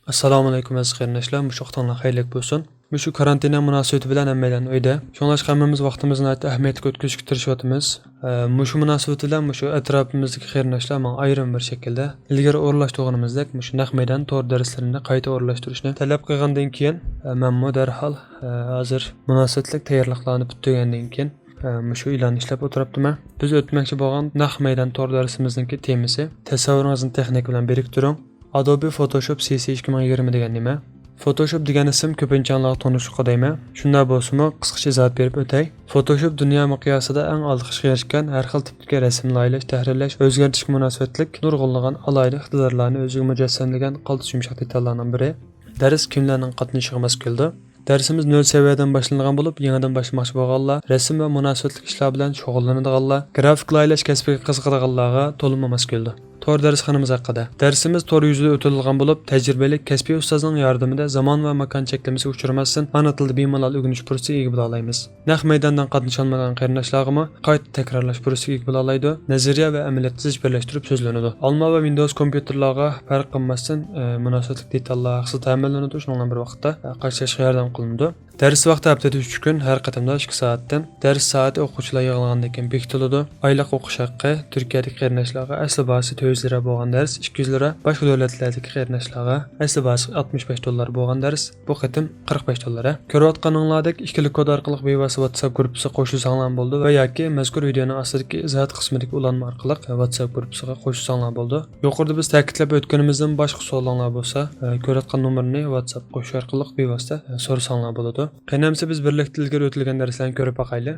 Assalomu alaykum aziz qarindoshlar. Mushaqtanglar xayrlik bo'lsin. Mushu karantina munosabati bilan hammadan uyda. Shunlashqa hammamiz vaqtimizni ahamiyatga o'tkazishga tirishyapmiz. Mushu munosabat bilan mushu atrofimizdagi qarindoshlar men ayrim bir shaklda ilgari o'rlashtirganimizdek mushu naq maydon to'r darslarini qayta o'rlashtirishni talab qilgandan keyin men mo darhol hozir munosabatlik tayyorliqlarni bitgandan keyin mushu e'lon ishlab o'tiribdiman. Biz o'tmoqchi bo'lgan naq maydon to'r darsimizning temasi tasavvuringizni texnik bilan biriktiring. Adobe Photoshop CC 2020 degan nima? Photoshop degan ism ko'pinchalar tanishib qadaymi? Shunday bo'lsa-mu, qisqacha izoh berib o'tay. Photoshop dunyo miqyosida eng olqishga erishgan har xil tipdagi rasm laylash, tahrirlash, o'zgartirishga munosabatlik nurg'unlagan alayli iqtidorlarni o'ziga mujassamlagan qaltis yumshoq detallarning biri. Dars kimlarning qatnashishiga mos keldi? Darsimiz 0 seviyadan boshlangan bo'lib, yangidan boshlamoqchi bo'lganlar, rasm va munosabatli ishlar bilan shug'ullanadiganlar, grafik laylash kasbiga qiziqadiganlarga to'liq mos keldi. Tor darsxonamiz haqida. Darsimiz tor yuzida o'tilgan bo'lib, tajribali kasbiy ustozning yordamida zamon va makon cheklamasiga uchramasdan ana tilda bemalol o'rganish fursatiga ega bo'la olamiz. Naq maydondan qatnasha olmagan qarindoshlarga qayta takrorlash fursatiga ega bo'la oladi. Nazariya va amaliyotni zich birlashtirib so'zlanadi. Alma va Windows kompyuterlarga farq qilmasdan munosabatli detallar hisob ta'minlanadi. Shundan bir vaqtda qarshilashga yordam qilindi. Ders vaqti haftada 3 kun, har qatamda 2 soatdan. Ders soati o'quvchilar yig'ilgandan keyin bekitiladi. Oylik o'qish haqqi Turkiyadagi qarindoshlarga asli bahsi 400 lira bo'lgan dars 200 lira, boshqa davlatlardagi qarindoshlarga asli bahsi 65 dollar bo'lgan dars bu qatim 45 dollar. Ko'rayotganinglardek ikkili kod orqali bevosita WhatsApp gruppasiga qo'shilsanglar bo'ldi va yoki mazkur videoning ostidagi izoh qismidagi ulanma orqali WhatsApp gruppasiga qo'shilsanglar bo'ldi. Yuqorida biz ta'kidlab o'tganimizdan boshqa savollar bo'lsa, ko'rayotgan nomerni WhatsApp qo'shish orqali bevosita so'rasanglar bo'ladi. Qaynamsa biz birlikda ilgari o'tilgan darslarni ko'rib boqaylik.